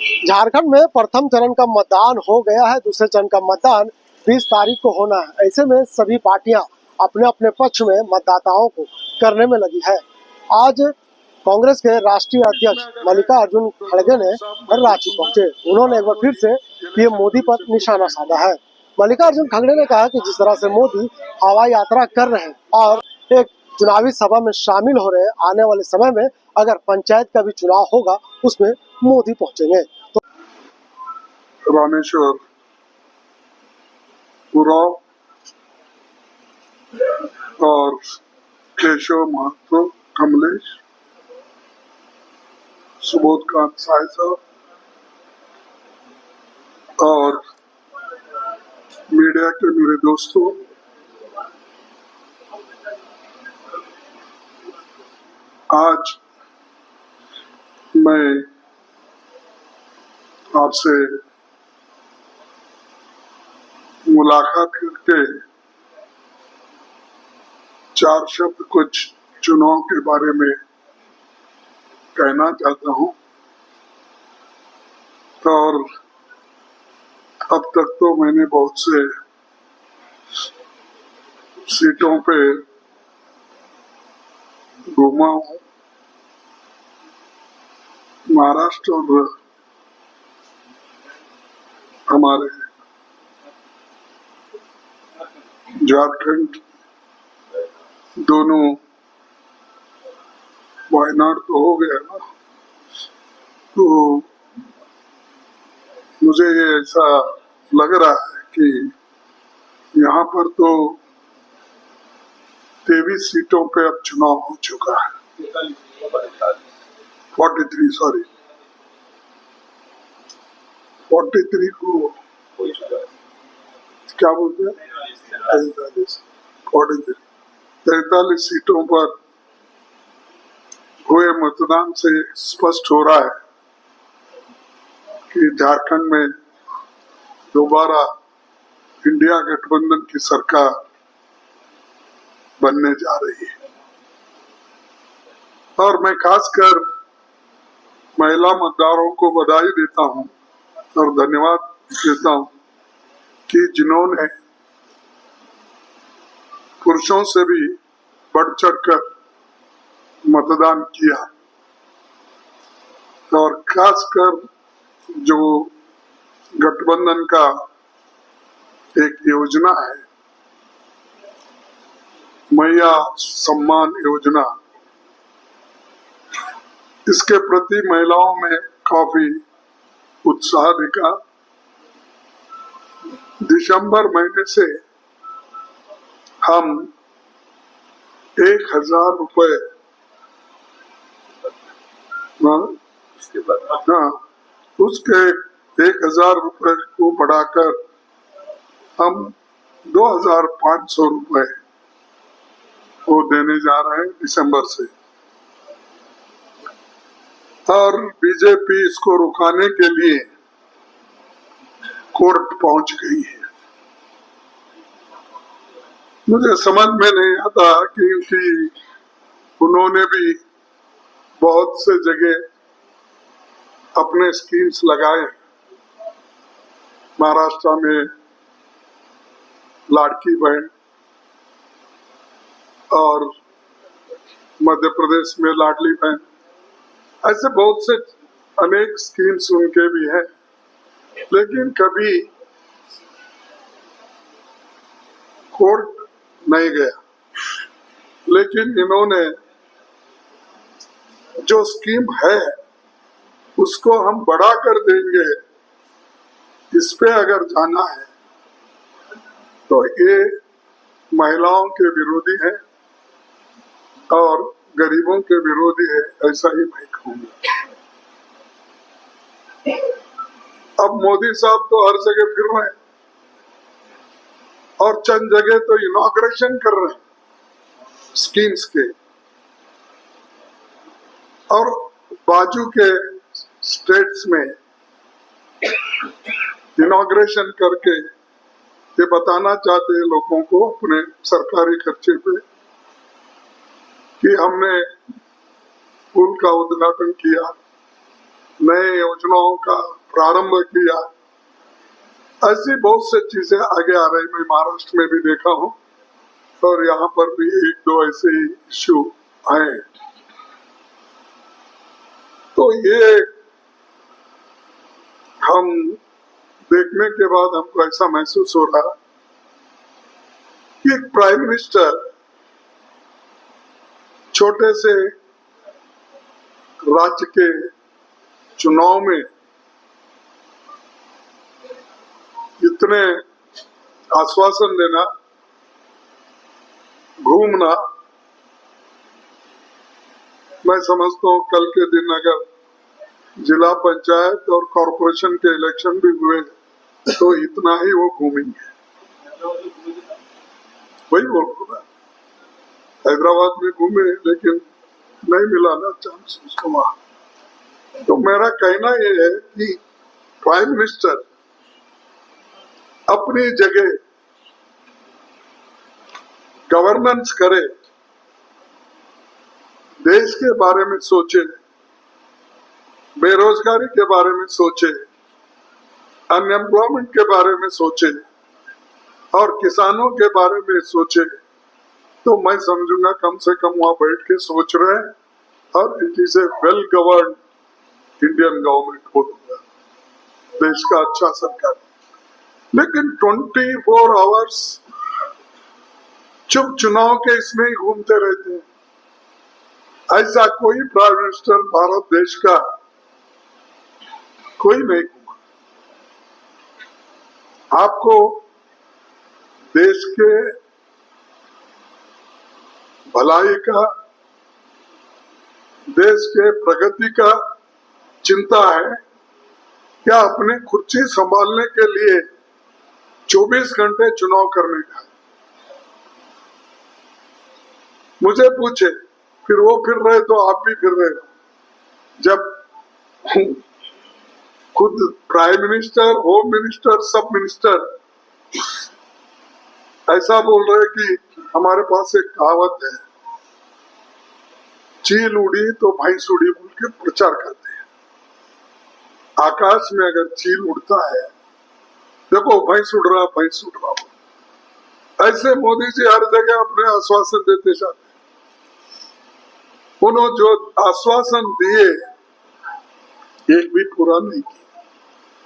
झारखंड में प्रथम चरण का मतदान हो गया है, दूसरे चरण का मतदान 20 तारीख को होना है। ऐसे में सभी पार्टियां अपने अपने पक्ष में मतदाताओं को करने में लगी है। आज कांग्रेस के राष्ट्रीय अध्यक्ष मल्लिकार्जुन खड़गे ने रांची पहुंचे। उन्होंने एक बार फिर से पीएम मोदी पर निशाना साधा है। मल्लिकार्जुन खड़गे ने कहा कि जिस तरह से मोदी हवाई यात्रा कर रहे हैं और एक चुनावी सभा में शामिल हो रहे हैं, आने वाले समय में अगर पंचायत का भी चुनाव होगा उसमें मोदी पहुंचेंगे। रामेश्वर, उराव और केशव महतो, कमलेश, सुबोध कांत साय साहब और मीडिया के मेरे दोस्तों, आज मैं आपसे मुलाकात करके 4 शब्द कुछ चुनाव के बारे में कहना चाहता हूं। और अब तक तो मैंने बहुत से सीटों पे घूमा हूं, महाराष्ट्र और हमारे झारखंड, दोनों, वायनाड तो हो गया ना, तो मुझे ये ऐसा लग रहा है कि यहाँ पर तो 23 सीटों पे अब चुनाव हो चुका है। 43 सॉरी 43 को क्या बोलते हैं, 43 सीटों पर हुए मतदान से स्पष्ट हो रहा है कि झारखंड में दोबारा इंडिया गठबंधन की सरकार बनने जा रही है। और मैं खासकर महिला मतदारों को बधाई देता हूं और धन्यवाद देता हूं कि जिन्होंने पुरुषों से भी बढ़ चढ़कर मतदान किया। और खासकर जो गठबंधन का एक योजना है, मैया सम्मान योजना, इसके प्रति महिलाओं में काफी उत्साह दिखा। दिसंबर महीने से हम 1000 रुपए उसके 1000 रुपए को बढ़ाकर हम 2500 रुपए को देने जा रहे हैं दिसंबर से। और बीजेपी इसको रुकाने के लिए कोर्ट पहुंच गई है। मुझे समझ में नहीं आता क्योंकि उन्होंने भी बहुत से जगह अपने स्कीम्स लगाए। महाराष्ट्र में लाड़की बहन और मध्य प्रदेश में लाडली बहन, ऐसे बहुत से अनेक स्कीम्स उनके भी हैं, लेकिन कभी कोर्ट नहीं गया। लेकिन इन्होंने जो स्कीम है उसको हम बढ़ा कर देंगे, इस पे अगर जाना है तो ये महिलाओं के विरोधी है और गरीबों के विरोधी है, ऐसा ही मैं कहूँगा। अब मोदी साहब तो हर जगह फिर रहे हैं और चंद जगह तो इनॉग्रेशन कर रहे हैं स्कीम्स के, और बाजू के स्टेट्स में इनॉग्रेशन करके ये बताना चाहते हैं लोगों को अपने सरकारी खर्चे पे कि हमने पुल का उद्घाटन किया, नए योजनाओं का प्रारंभ किया। ऐसी बहुत सी चीजें आगे आ रही, मैं महाराष्ट्र में भी देखा हूँ और यहाँ पर भी एक दो ऐसे इश्यू आए। तो ये हम देखने के बाद हमको ऐसा महसूस हो रहा कि एक प्राइम मिनिस्टर छोटे से राज्य के चुनाव में इतने आश्वासन देना, घूमना, मैं समझता हूँ कल के दिन अगर जिला पंचायत और कॉरपोरेशन के इलेक्शन भी हुए तो इतना ही वो घूमेंगे। वही बोल रहा, हैदराबाद में घूमे लेकिन नहीं मिला ना चांस उसको वहां। तो मेरा कहना ये है कि प्राइम मिनिस्टर अपनी जगह गवर्नेंस करे, देश के बारे में सोचे, बेरोजगारी के बारे में सोचे, अनएम्प्लॉयमेंट के बारे में सोचे और किसानों के बारे में सोचे, तो मैं समझूंगा कम से कम वहां बैठ के सोच रहे हैं और it is a well govern Indian government बोलूंगा, देश का अच्छा सरकार। लेकिन 24 आवर्स चुप चुनाव के इसमें ही घूमते रहते हैं। ऐसा कोई प्राइम मिनिस्टर भारत देश का कोई नहीं घूमा। आपको देश के भलाई का, देश के प्रगति का चिंता है क्या अपने कुर्सी संभालने के लिए 24 घंटे चुनाव करने का? मुझे पूछे, फिर वो फिर रहे तो आप भी फिर रहे हो। जब खुद प्राइम मिनिस्टर, होम मिनिस्टर, सब मिनिस्टर ऐसा बोल रहे कि हमारे पास एक कहावत है, चील उड़ी तो भैंस उड़ी बोल के प्रचार करते हैं। आकाश में अगर चील उड़ता है, देखो भैंस उड़ रहा, भैंस उड़ रहा, ऐसे मोदी जी हर जगह अपने आश्वासन देते जाते। उन्होंने जो आश्वासन दिए एक भी पूरा नहीं किया।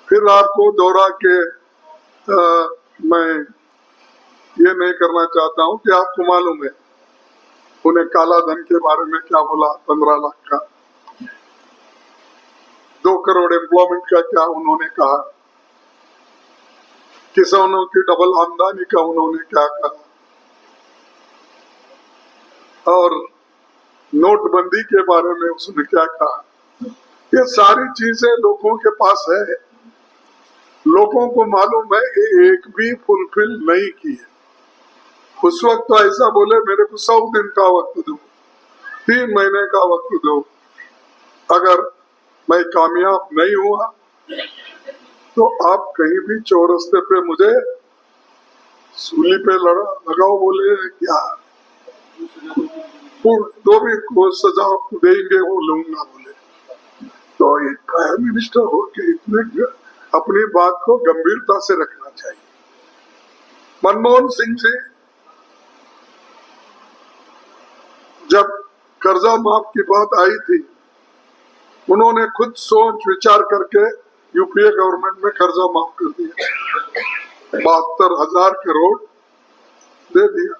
फिर आपको दोहरा के मैं ये नहीं करना चाहता हूं कि आपको मालूम है उन्हें काला धन के बारे में क्या बोला, 15 लाख का, 2 करोड़ एम्प्लॉयमेंट का क्या उन्होंने कहा, किसानों की डबल आमदनी का उन्होंने क्या कहा, और नोटबंदी के बारे में उसने क्या कहा। ये सारी चीजें लोगों के पास है, लोगों को मालूम है, ये एक भी फुलफिल नहीं की है। उस वक्त तो ऐसा बोले मेरे को 100 दिन का वक्त दो, 3 महीने का वक्त दो, अगर मैं कामयाब नहीं हुआ तो आप कहीं भी चौरस्ते पे मुझे सूली पे लगाओ, बोले क्या तो भी को सजा देंगे वो लूंगा बोले। तो एक प्राइम मिनिस्टर हो के इतने अपनी बात को गंभीरता से रखना चाहिए। मनमोहन सिंह जी जब कर्जा माफ की बात आई थी, उन्होंने खुद सोच विचार करके यूपीए गवर्नमेंट में कर्जा माफ कर दिया, 72,000 करोड़ दे दिया।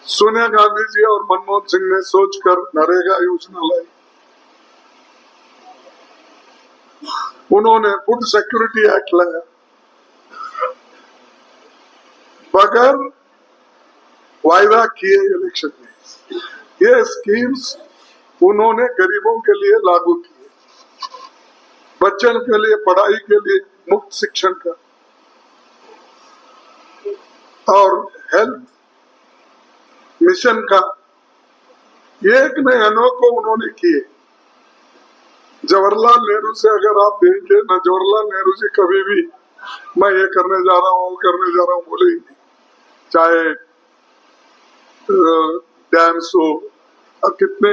सोनिया गांधी जी और मनमोहन सिंह ने सोचकर नरेगा योजना लाई। उन्होंने फूड सिक्योरिटी एक्ट लाया, बगैर वायदा किए इलेक्शन में। ये स्कीम्स उन्होंने गरीबों के लिए लागू किए, बच्चों के लिए पढ़ाई के लिए मुफ्त शिक्षण का, और हेल्थ मिशन का एक नए अनोखो उन्होंने किए। जवाहरलाल नेहरू से अगर आप देखेंगे ना, जवाहरलाल नेहरू जी कभी भी मैं ये करने जा रहा हूँ, वो करने जा रहा हूँ बोले ही नहीं। चाहे डैम्स हो, कितने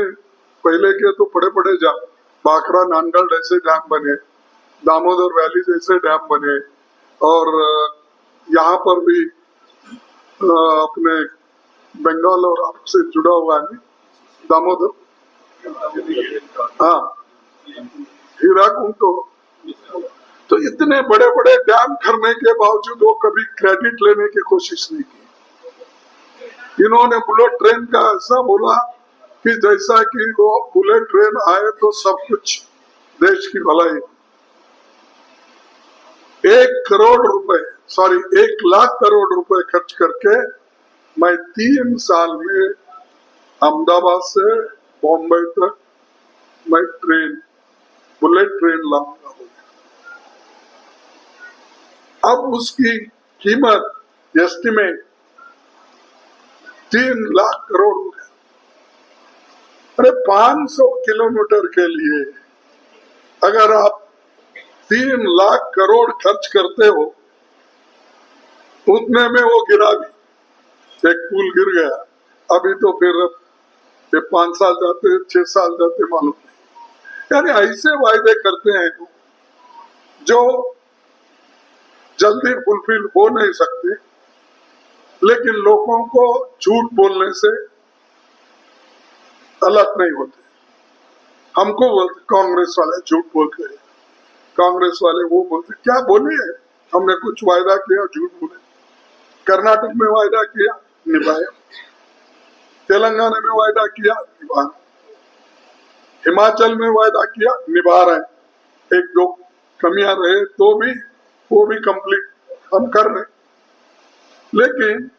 पहले के तो बड़े बड़े डैम, भाखड़ा नांगल जैसे डैम बने, दामोदर वैली जैसे डैम बने, और यहाँ पर भी अपने बंगाल और आपसे जुड़ा हुआ है दामोदर, हाँ हीराकुंड, तो इतने बड़े बड़े डैम करने के बावजूद वो कभी क्रेडिट लेने की कोशिश नहीं की। इन्होंने बुलेट ट्रेन का ऐसा बोला कि जैसा कि वो बुलेट ट्रेन आए तो सब कुछ देश की भलाई। 1 लाख करोड़ रुपए खर्च करके मैं 3 साल में अहमदाबाद से बॉम्बे तक मैं बुलेट ट्रेन लाऊंगा। अब उसकी कीमत एस्टिमेट 3 लाख करोड़ हो गया। अरे 500 किलोमीटर के लिए अगर आप 3 लाख करोड़ खर्च करते हो, उतने में वो गिरा भी, एक पुल गिर गया, अभी तो फिर ये 5 साल जाते 6 साल जाते मालूम नहीं। यानी ऐसे वायदे करते हैं जो जल्दी फुलफिल हो नहीं सकते, लेकिन लोगों को झूठ बोलने से अलग नहीं होते। हमको बोलते कांग्रेस वाले झूठ बोलते हैं, कांग्रेस वाले वो बोलते, क्या बोले है, हमने कुछ वायदा किया झूठ बोले। कर्नाटक में वायदा किया निभाया, तेलंगाना में वायदा किया निभा, हिमाचल में वायदा किया निभा रहे, 1-2 कमियां रहे तो भी वो भी कंप्लीट हम कर रहे। लेकिन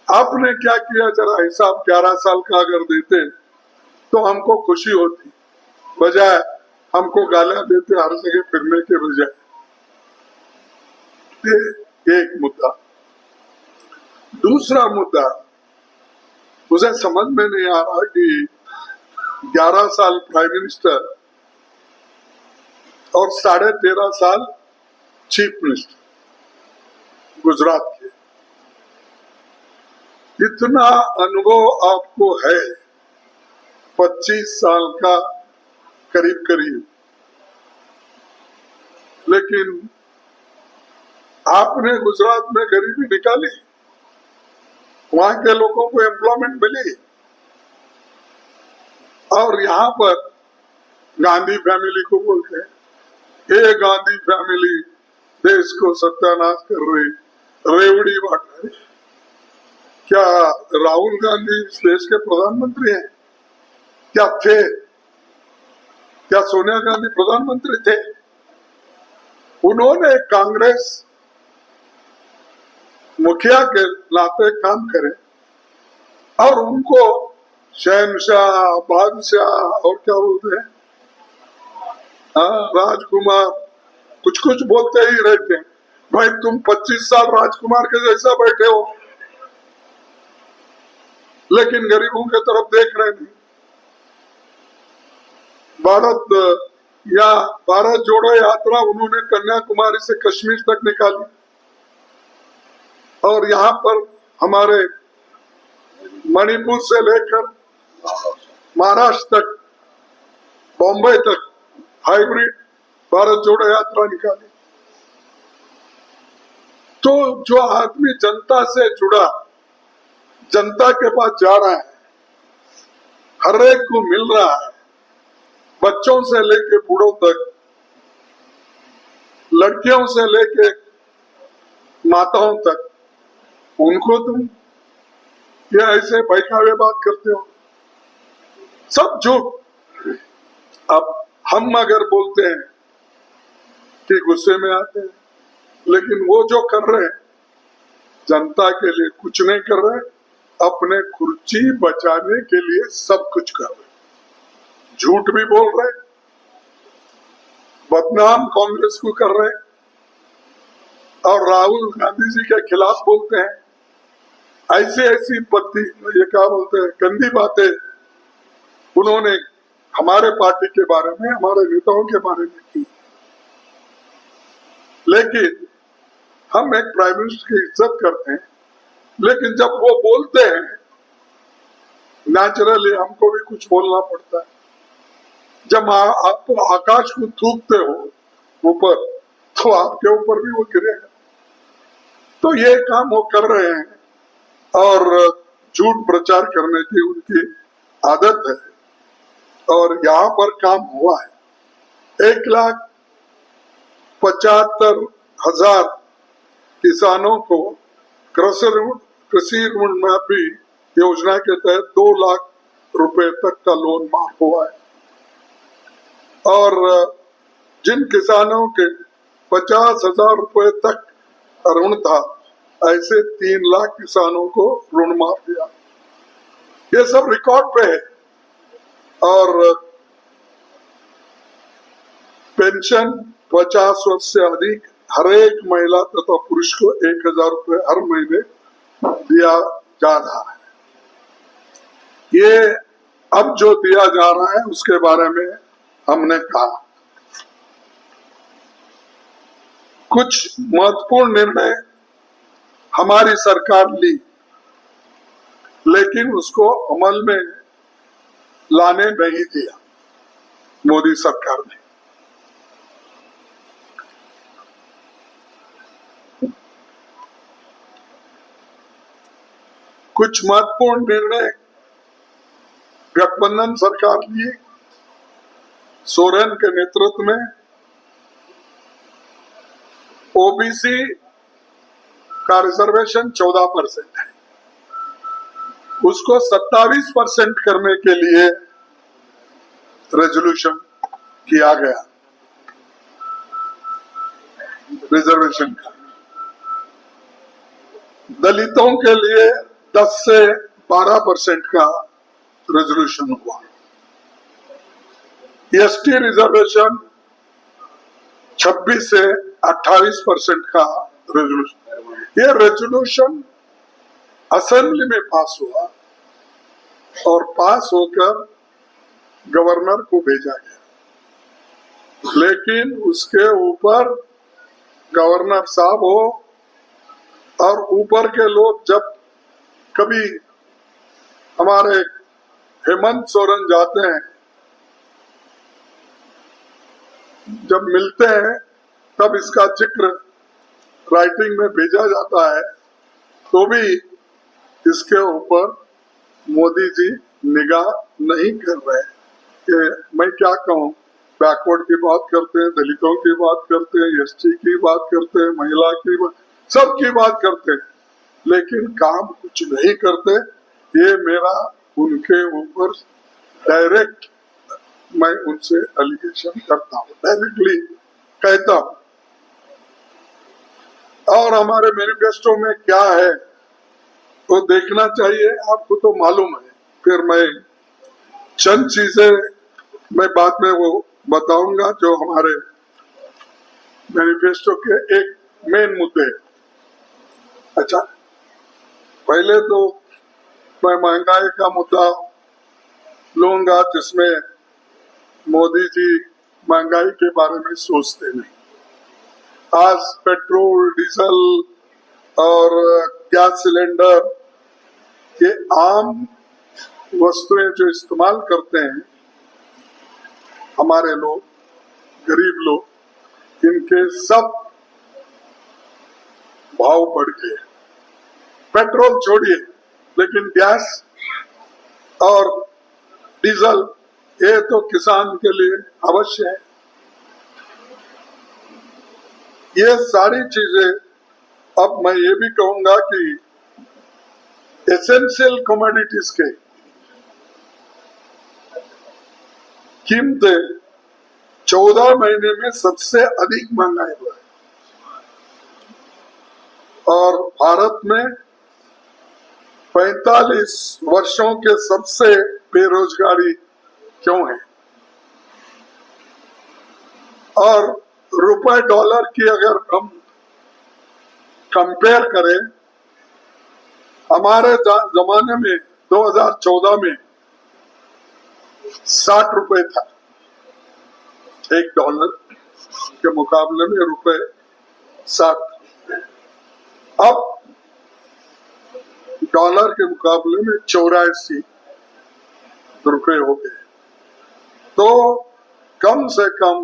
आपने क्या किया, जरा हिसाब 11 साल का अगर देते तो हमको खुशी होती, बजाय हमको गालियां देते हर जगह फिरने के बजाय। एक मुद्दा। दूसरा मुद्दा, मुझे समझ में नहीं आ रहा कि 11 साल प्राइम मिनिस्टर और 13.5 साल चीफ मिनिस्टर गुजरात के, इतना अनुभव आपको है, 25 साल का करीब करीब, लेकिन आपने गुजरात में गरीबी निकाली, वहां के लोगों को एम्प्लॉयमेंट मिली, और यहाँ पर गांधी फैमिली को बोलते हैं, ये गांधी फैमिली देश को सत्यानाश कर रही, रेवड़ी बांट रही। क्या राहुल गांधी इस देश के प्रधानमंत्री हैं? क्या थे? क्या सोनिया गांधी प्रधानमंत्री थे? उन्होंने कांग्रेस मुखिया के नाते काम करे और उनको शहनशाह, बादशाह और क्या बोलते हैं, राजकुमार, कुछ कुछ बोलते ही रहते हैं। भाई तुम 25 साल राजकुमार के जैसा बैठे हो, लेकिन गरीबों के तरफ देख रहे नहीं। भारत जोड़ो यात्रा उन्होंने कन्याकुमारी से कश्मीर तक निकाली, और यहाँ पर हमारे मणिपुर से लेकर महाराष्ट्र तक, बॉम्बे तक हाइब्रिड भारत जोड़ो यात्रा निकाली। तो जो आदमी जनता से जुड़ा, जनता के पास जा रहा है, हर एक को मिल रहा है, बच्चों से लेके बूढ़ों तक, लड़कियों से लेके माताओं तक, उनको तुम ये ऐसे बहकावे बात करते हो, सब झूठ। अब हम अगर बोलते हैं कि गुस्से में आते हैं, लेकिन वो जो कर रहे हैं जनता के लिए कुछ नहीं कर रहे, अपने कुर्सी बचाने के लिए सब कुछ कर रहे, झूठ भी बोल रहे, बदनाम कांग्रेस को कर रहे, और राहुल गांधी जी के खिलाफ बोलते हैं। ऐसी ऐसी ये क्या बोलते हैं, गंदी बातें उन्होंने हमारे पार्टी के बारे में, हमारे नेताओं के बारे में की। लेकिन हम एक प्राइम मिनिस्टर की इज्जत करते हैं, लेकिन जब वो बोलते हैं, नेचुरली हमको भी कुछ बोलना पड़ता है। जब आप आकाश को थूकते हो ऊपर, तो आपके ऊपर भी वो गिरेगा। तो ये काम वो कर रहे हैं और झूठ प्रचार करने की उनकी आदत है। और यहाँ पर काम हुआ है, 1,75,000 किसानों को कृषि ऋण माफी योजना के तहत 2 लाख रुपए तक का लोन माफ हुआ है। और जिन किसानों के 50,000 रुपए तक ऋण था, ऐसे 3 लाख किसानों को ऋण माफ किया। ये सब रिकॉर्ड पे है। और पेंशन 50 वर्ष से अधिक हर एक महिला तथा पुरुष को 1,000 रुपए हर महीने दिया जा रहा है। ये अब जो दिया जा रहा है उसके बारे में हमने कहा। कुछ महत्वपूर्ण निर्णय हमारी सरकार ली, लेकिन उसको अमल में लाने नहीं दिया मोदी सरकार ने। कुछ महत्वपूर्ण निर्णय गठबंधन सरकार लिए, सोरेन के नेतृत्व में। ओबीसी का रिजर्वेशन 14% है, उसको 27% करने के लिए रेजोल्यूशन किया गया रिजर्वेशन का। दलितों के लिए 10 से 12% का रेजोल्यूशन हुआ। एसटी रिजर्वेशन 26 से 28% का रेजोल्यूशन। ये रेजोल्यूशन असेंबली में पास हुआ और पास होकर गवर्नर को भेजा गया, लेकिन उसके ऊपर गवर्नर साहब हो और ऊपर के लोग, जब कभी हमारे हेमंत सोरेन जाते हैं, जब मिलते हैं तब इसका जिक्र राइटिंग में भेजा जाता है, तो भी इसके ऊपर मोदी जी निगाह नहीं कर रहे। कि मैं क्या कहूँ, बैकवर्ड की बात करते हैं, दलितों की बात करते हैं, एसटी की बात करते हैं, महिला की बात, सबकी बात करते हैं, लेकिन काम कुछ नहीं करते। ये मेरा उनके ऊपर डायरेक्ट, मैं उनसे एलिगेशन करता हूँ, डायरेक्टली कहता हूँ। और हमारे मैनिफेस्टो में क्या है वो देखना चाहिए, आपको तो मालूम है। फिर मैं चंद चीजें मैं बाद में वो बताऊंगा जो हमारे मैनिफेस्टो के एक मेन मुद्दे हैं। अच्छा, पहले तो मैं महंगाई का मुद्दा लूंगा, जिसमें मोदी जी महंगाई के बारे में सोचते नहीं। आज पेट्रोल, डीजल और गैस सिलेंडर, ये आम वस्तुएं जो इस्तेमाल करते हैं हमारे लोग, गरीब लोग, इनके सब भाव बढ़ गए। पेट्रोल छोड़िए, लेकिन गैस और डीजल ये तो किसान के लिए अवश्य है। ये सारी चीजें, अब मैं ये भी कहूंगा कि एसेंशियल कमोडिटीज के कीमतें 14 महीने में सबसे अधिक महंगाई हुआ है। और भारत में 45 वर्षों के सबसे बेरोजगारी क्यों है? और रुपए डॉलर की अगर हम कंपेयर करें, हमारे जमाने में 2014 में 60 रुपए था एक डॉलर के मुकाबले में, रुपए 60। अब डॉलर के मुकाबले में 84 रुपए हो गए। तो कम से कम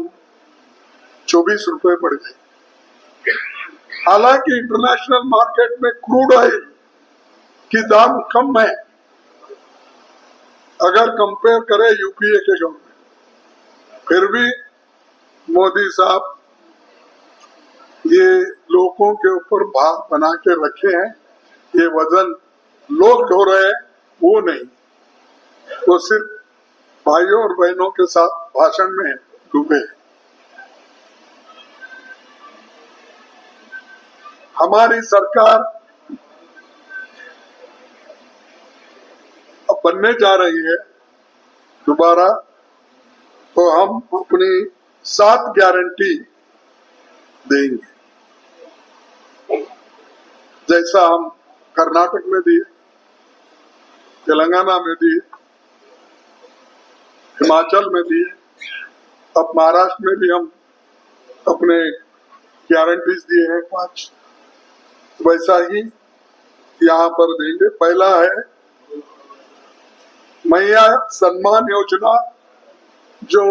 24 रुपए बढ़ गई। हालांकि इंटरनेशनल मार्केट में क्रूड ऑयल की दाम कम है अगर कंपेयर करें यूपीए के गवर्नमेंट, फिर भी मोदी साहब ये लोगों के ऊपर भार बना के रखे हैं। ये वजन लोग ढो रहे हैं, वो नहीं, वो सिर्फ भाइयों और बहनों के साथ भाषण में डूबे हैं। हमारी सरकार अब बनने जा रही है दोबारा, तो हम अपनी 7 गारंटी देंगे, जैसा हम कर्नाटक में दिए, तेलंगाना में दिए, हिमाचल में दिए, अब महाराष्ट्र में भी हम अपने गारंटीज दिए हैं 5, वैसा ही यहाँ पर देंगे। पहला है मैया सम्मान योजना, जो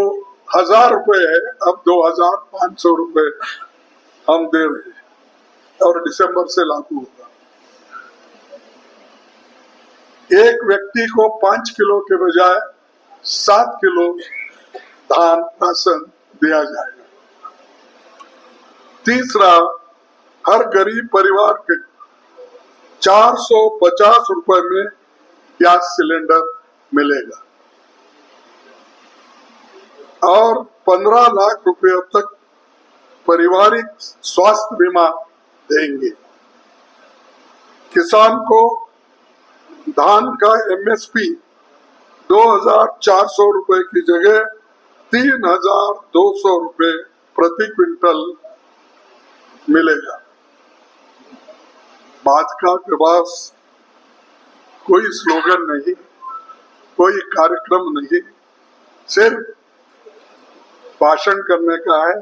1000 रुपए है, अब 2500 रुपए हम दे रहे हैं और दिसंबर से लागू होगा। एक व्यक्ति को 5 किलो के बजाय 7 किलो धान राशन दिया जाएगा। तीसरा, हर गरीब परिवार के 450 रुपए में गैस सिलेंडर मिलेगा और 15 लाख रुपए तक पारिवारिक स्वास्थ्य बीमा देंगे। किसान को धान का एमएसपी 2400 रुपए की जगह 3200 रुपए प्रति क्विंटल मिलेगा। भाजपा के पास कोई स्लोगन नहीं, कोई कार्यक्रम नहीं, सिर्फ भाषण करने का है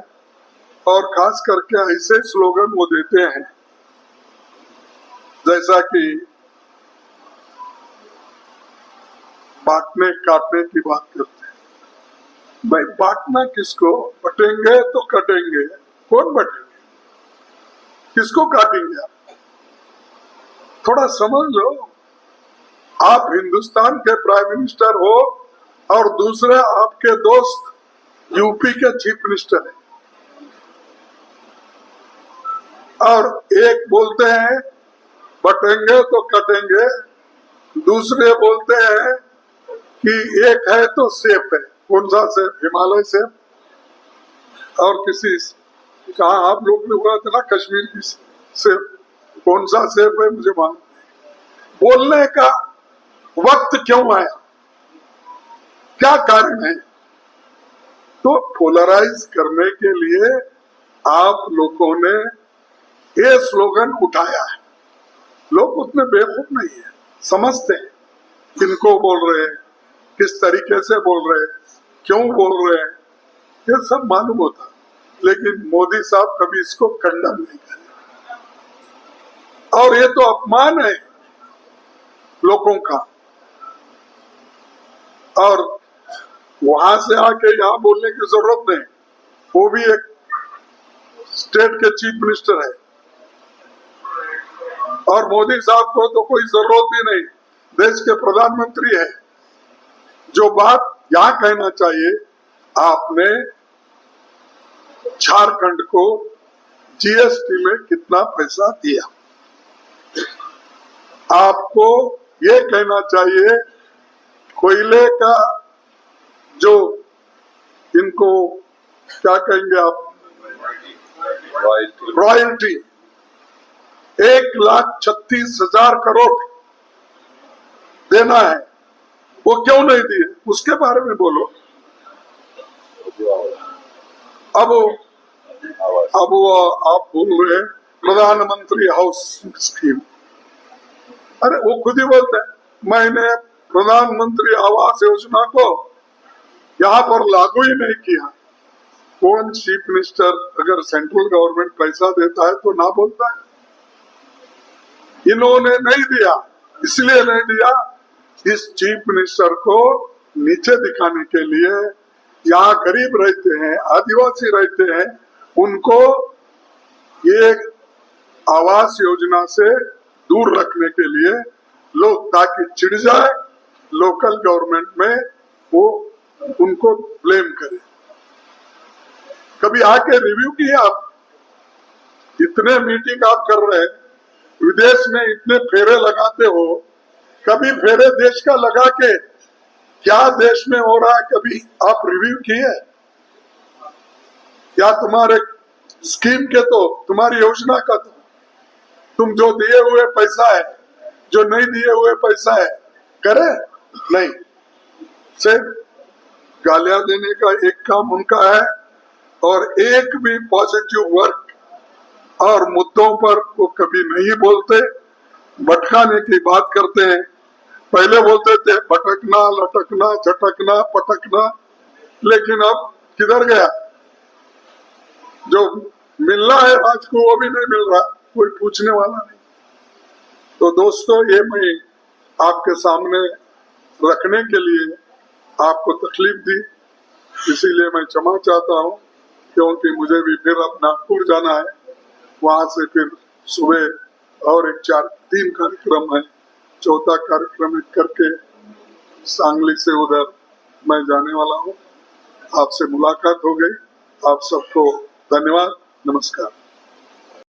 और खास करके ऐसे स्लोगन वो देते हैं जैसा कि बांटने काटने की बात करते हैं। भाई बांटना किसको? बटेंगे तो कटेंगे, कौन बटेंगे, किसको काटेंगे? आप थोड़ा समझ लो, आप हिंदुस्तान के प्राइम मिनिस्टर हो और दूसरे आपके दोस्त यूपी के चीफ मिनिस्टर है, और एक बोलते हैं बटेंगे तो कटेंगे, दूसरे बोलते हैं कि एक है तो सेफ है। कौन सा सेफ? हिमालय सेफ? और किसी कहा आप लोग ने बोला था ना कश्मीर की सेफ, कौन सा सेफ है मुझे मालूम नहीं। बोलने का वक्त क्यों आया, क्या कारण है? तो पोलराइज करने के लिए आप लोगों ने ये स्लोगन उठाया है। लोग उतने बेवकूफ नहीं है, समझते हैं किनको बोल रहे हैं, किस तरीके से बोल रहे हैं, क्यों बोल रहे हैं, ये सब मालूम होता। लेकिन मोदी साहब कभी इसको खंडन नहीं करे, और ये तो अपमान है लोगों का। और वहां से आके यहाँ बोलने की जरूरत नहीं, वो भी एक स्टेट के चीफ मिनिस्टर है, और मोदी साहब को तो कोई जरूरत ही नहीं, देश के प्रधानमंत्री है। जो बात यहाँ कहना चाहिए, आपने झारखंड को जीएसटी में कितना पैसा दिया, आपको ये कहना चाहिए कोयले का जो इनको क्या कहेंगे आप, रॉयल्टी 1,36,000 करोड़ देना है, वो क्यों नहीं दिए, उसके बारे में बोलो। अब वो आप बोल रहे हैं प्रधानमंत्री हाउस स्कीम, अरे वो खुद ही बोलते हैं मैंने प्रधानमंत्री आवास योजना को यहाँ पर लागू ही नहीं किया। कौन चीफ मिनिस्टर अगर सेंट्रल गवर्नमेंट पैसा देता है तो ना बोलता है? इन्होंने नहीं दिया, इसलिए नहीं दिया, इस चीफ मिनिस्टर को नीचे दिखाने के लिए यहाँ गरीब रहते हैं, आदिवासी रहते हैं, उनको ये आवास योजना से दूर रखने के लिए लोग ताकि चिढ़ जाए, लोकल गवर्नमेंट में वो उनको ब्लेम करे। कभी आके रिव्यू किए आप? इतने मीटिंग आप कर रहे हैं, विदेश में इतने फेरे लगाते हो, कभी फेरे देश का लगा के क्या देश में हो रहा है कभी आप रिव्यू किए? या तुम्हारे स्कीम के तो, तुम्हारी योजना का तो, तुम जो दिए हुए पैसा है, जो नहीं दिए हुए पैसा है, करे नहीं, सिर्फ गालियां देने का एक काम उनका है और एक भी पॉजिटिव वर्क और मुद्दों पर वो कभी नहीं बोलते, भटकाने की बात करते हैं। पहले बोलते थे भटकना, लटकना, झटकना, पटकना, लेकिन अब किधर गया? जो मिलना है आज को वो भी नहीं मिल रहा, कोई पूछने वाला नहीं। तो दोस्तों, ये मैं आपके सामने रखने के लिए आपको तकलीफ दी, इसीलिए मैं क्षमा चाहता हूँ, क्योंकि मुझे भी फिर अब नागपुर जाना है, वहां से फिर सुबह और 3 कार्यक्रम है, चौथा कार्यक्रम करके सांगली से उधर मैं जाने वाला हूँ। आपसे मुलाकात हो गई, आप सबको धन्यवाद, नमस्कार।